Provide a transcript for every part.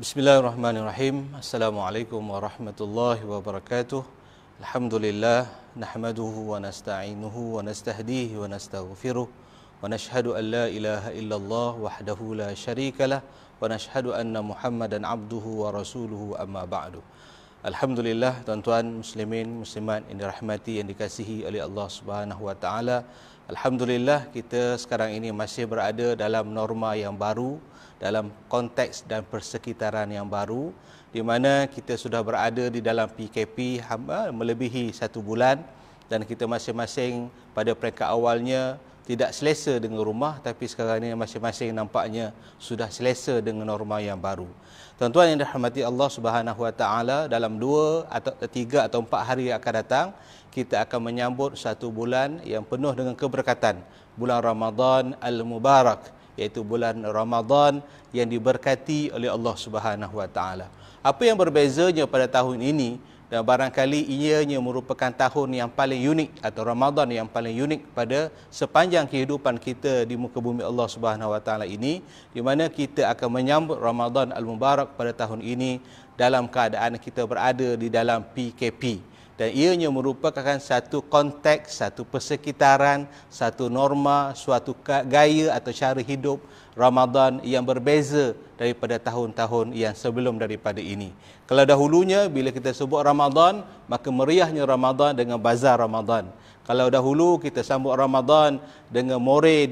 Bismillahirrahmanirrahim. Assalamualaikum warahmatullahi wabarakatuh. Alhamdulillah, nahmaduhu wa nasta'inuhu wa nastahdihi wa nastaghfiruh wa nashhadu an la ilaha illallah wahdahu la syarikalah wa nashhadu anna Muhammadan abduhu wa rasuluhu amma ba'du. Alhamdulillah, tuan-tuan muslimin muslimat yang dirahmati, yang dikasihi oleh Allah Subhanahu wa taala. Alhamdulillah, kita sekarang ini masih berada dalam norma yang baru, dalam konteks dan persekitaran yang baru, di mana kita sudah berada di dalam PKP melebihi 1 bulan, dan kita masing-masing pada peringkat awalnya tidak selesa dengan rumah, tapi sekarang ini masing-masing nampaknya sudah selesa dengan norma yang baru. Tuan-tuan yang dirahmati Allah Subhanahu wa taala, dalam 2 atau 3 atau 4 hari yang akan datang, kita akan menyambut 1 bulan yang penuh dengan keberkatan, bulan Ramadan Al-Mubarak, iaitu bulan Ramadan yang diberkati oleh Allah Subhanahu wa taala. Apa yang berbezanya pada tahun ini, dan barangkali ianya merupakan tahun yang paling unik atau Ramadan yang paling unik pada sepanjang kehidupan kita di muka bumi Allah Subhanahu wa taala ini, di mana kita akan menyambut Ramadan Al-Mubarak pada tahun ini dalam keadaan kita berada di dalam PKP. Dan ianya merupakan satu konteks, satu persekitaran, satu norma, suatu gaya atau cara hidup Ramadan yang berbeza daripada tahun-tahun yang sebelum daripada ini. Kalau dahulunya bila kita sebut Ramadan, maka meriahnya Ramadan dengan bazar Ramadan. Kalau dahulu kita sambut Ramadan dengan more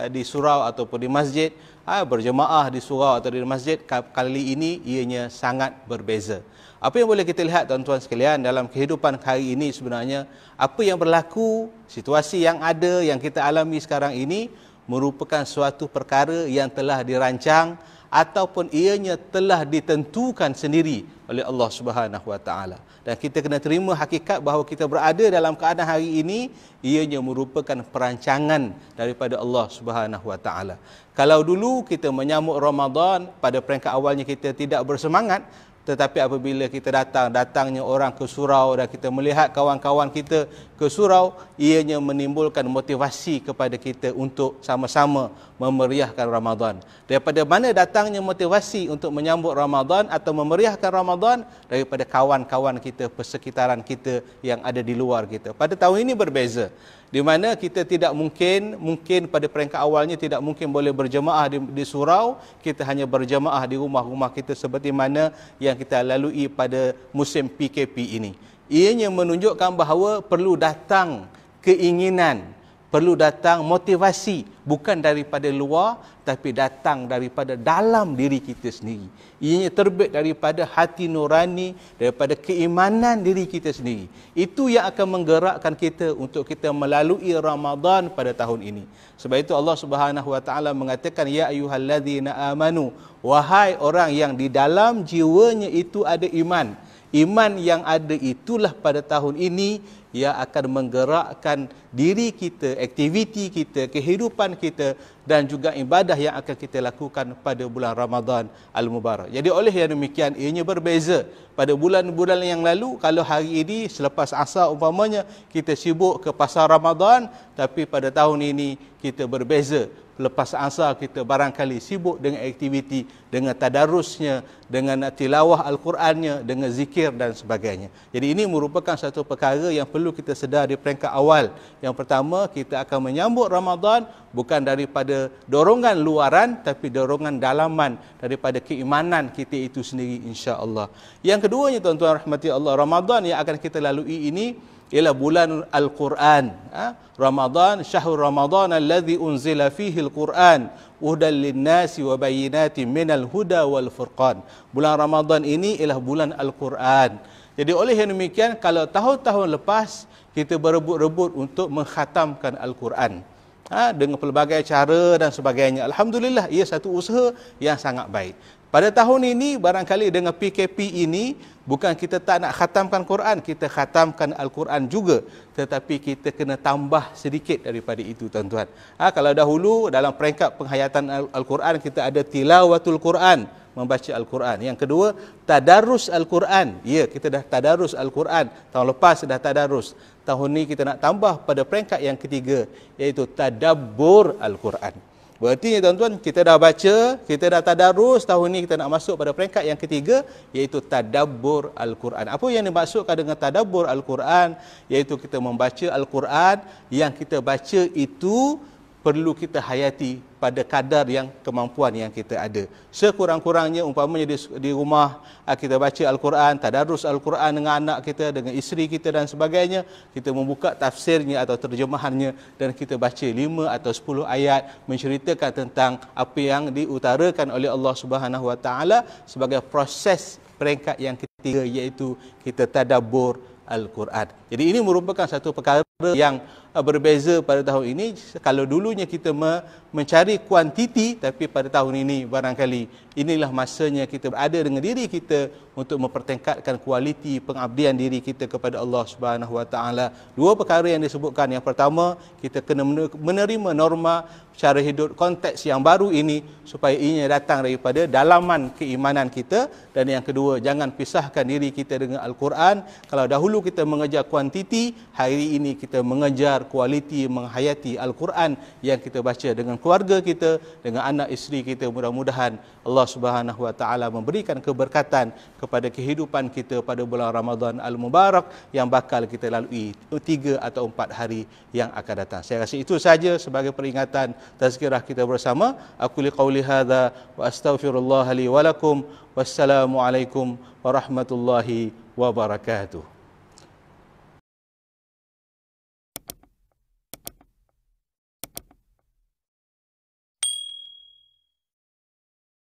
di surau ataupun di masjid, berjemaah di surau atau di masjid, kali ini ianya sangat berbeza. Apa yang boleh kita lihat tuan-tuan sekalian dalam kehidupan hari ini sebenarnya, apa yang berlaku, situasi yang ada, yang kita alami sekarang ini merupakan suatu perkara yang telah dirancang ataupun ianya telah ditentukan sendiri oleh Allah Subhanahu wa taala. Dan kita kena terima hakikat bahawa kita berada dalam keadaan hari ini ianya merupakan perancangan daripada Allah Subhanahu wa taala. Kalau dulu kita menyambut Ramadan, pada peringkat awalnya kita tidak bersemangat, tetapi apabila kita datangnya orang ke surau dan kita melihat kawan-kawan kita ke surau, ianya menimbulkan motivasi kepada kita untuk sama-sama memeriahkan Ramadan. Daripada mana datangnya motivasi untuk menyambut Ramadan atau memeriahkan Ramadan? Daripada kawan-kawan kita, persekitaran kita yang ada di luar kita. Pada tahun ini berbeza, di mana kita tidak mungkin pada peringkat awalnya tidak mungkin boleh berjemaah di surau, kita hanya berjemaah di rumah-rumah kita seperti mana yang kita lalui pada musim PKP ini. Ianya menunjukkan bahawa perlu datang keinginan, perlu datang motivasi, bukan daripada luar, tapi datang daripada dalam diri kita sendiri. Ianya terbit daripada hati nurani, daripada keimanan diri kita sendiri. Itu yang akan menggerakkan kita untuk kita melalui Ramadan pada tahun ini. Sebab itu Allah Subhanahu wa taala mengatakan, ya ayyuhallazina amanu, wahai orang yang di dalam jiwanya itu ada iman. Iman yang ada itulah pada tahun ini yang akan menggerakkan diri kita, aktiviti kita, kehidupan kita, dan juga ibadah yang akan kita lakukan pada bulan Ramadan Al-Mubarak. Jadi oleh yang demikian, ianya berbeza. Pada bulan-bulan yang lalu, kalau hari ini selepas asar umpamanya kita sibuk ke pasar Ramadan, tapi pada tahun ini kita berbeza. Lepas asar kita barangkali sibuk dengan aktiviti, dengan tadarusnya, dengan tilawah Al-Qurannya, dengan zikir dan sebagainya. Jadi ini merupakan satu perkara yang perlu kita sedar di peringkat awal. Yang pertama, kita akan menyambut Ramadan bukan daripada dorongan luaran, tapi dorongan dalaman daripada keimanan kita itu sendiri, insya-Allah. Yang keduanya tuan-tuan rahmati Allah, Ramadan yang akan kita lalui ini ialah bulan Al-Quran. Ramadan, syahrul Ramadan alladzi unzila fihi Al-Quran hudan lin-nasi wa bayyinatin minal huda wal furqan. Bulan Ramadan ini ialah bulan Al-Quran. Jadi oleh yang demikian, kalau tahun-tahun lepas kita berebut-rebut untuk mengkhatamkan Al-Quran dengan pelbagai cara dan sebagainya, alhamdulillah ia satu usaha yang sangat baik. Pada tahun ini barangkali dengan PKP ini, bukan kita tak nak khatamkan Quran, kita khatamkan Al-Quran juga, tetapi kita kena tambah sedikit daripada itu tuan-tuan. Kalau dahulu dalam peringkat penghayatan Al-Quran kita ada tilawatul Quran, membaca Al-Quran. Yang kedua, tadarus Al-Quran. Ya, kita dah tadarus Al-Quran. Tahun lepas dah tadarus. Tahun ni kita nak tambah pada peringkat yang ketiga, iaitu tadabbur Al-Quran. Berarti tuan-tuan, kita dah baca, kita dah tadarus, tahun ni kita nak masuk pada peringkat yang ketiga, iaitu tadabbur Al-Quran. Apa yang dimaksudkan dengan tadabbur Al-Quran? Iaitu kita membaca Al-Quran, yang kita baca itu perlu kita hayati pada kadar yang kemampuan yang kita ada. Sekurang-kurangnya umpamanya di rumah kita baca Al-Quran, tadarus Al-Quran dengan anak kita, dengan isteri kita dan sebagainya, kita membuka tafsirnya atau terjemahannya dan kita baca 5 atau 10 ayat menceritakan tentang apa yang diutarakan oleh Allah Subhanahu Wa Taala sebagai proses peringkat yang ketiga, iaitu kita tadabbur Al-Quran. Jadi ini merupakan satu perkara yang berbeza pada tahun ini. Kalau dulunya kita mencari kuantiti, tapi pada tahun ini barangkali inilah masanya kita berada dengan diri kita untuk mempertingkatkan kualiti pengabdian diri kita kepada Allah Subhanahu Wa Taala. Dua perkara yang disebutkan. Yang pertama, kita kena menerima norma cara hidup konteks yang baru ini supaya ianya datang daripada dalaman keimanan kita. Dan yang kedua, jangan pisahkan diri kita dengan Al-Quran. Kalau dahulu kita mengejar kuantiti, hari ini kita mengejar kualiti, menghayati Al-Quran yang kita baca dengan keluarga kita, dengan anak isteri kita. Mudah-mudahan Allah Subhanahu Wa Taala memberikan keberkatan kepada kehidupan kita pada bulan Ramadan Al-Mubarak yang bakal kita lalui 3 atau 4 hari yang akan datang. Saya rasa itu saja sebagai peringatan tazkirah kita bersama. Aku liqauli hadza wa astaghfirullah li wa lakum. Wassalamualaikum warahmatullahi wabarakatuh.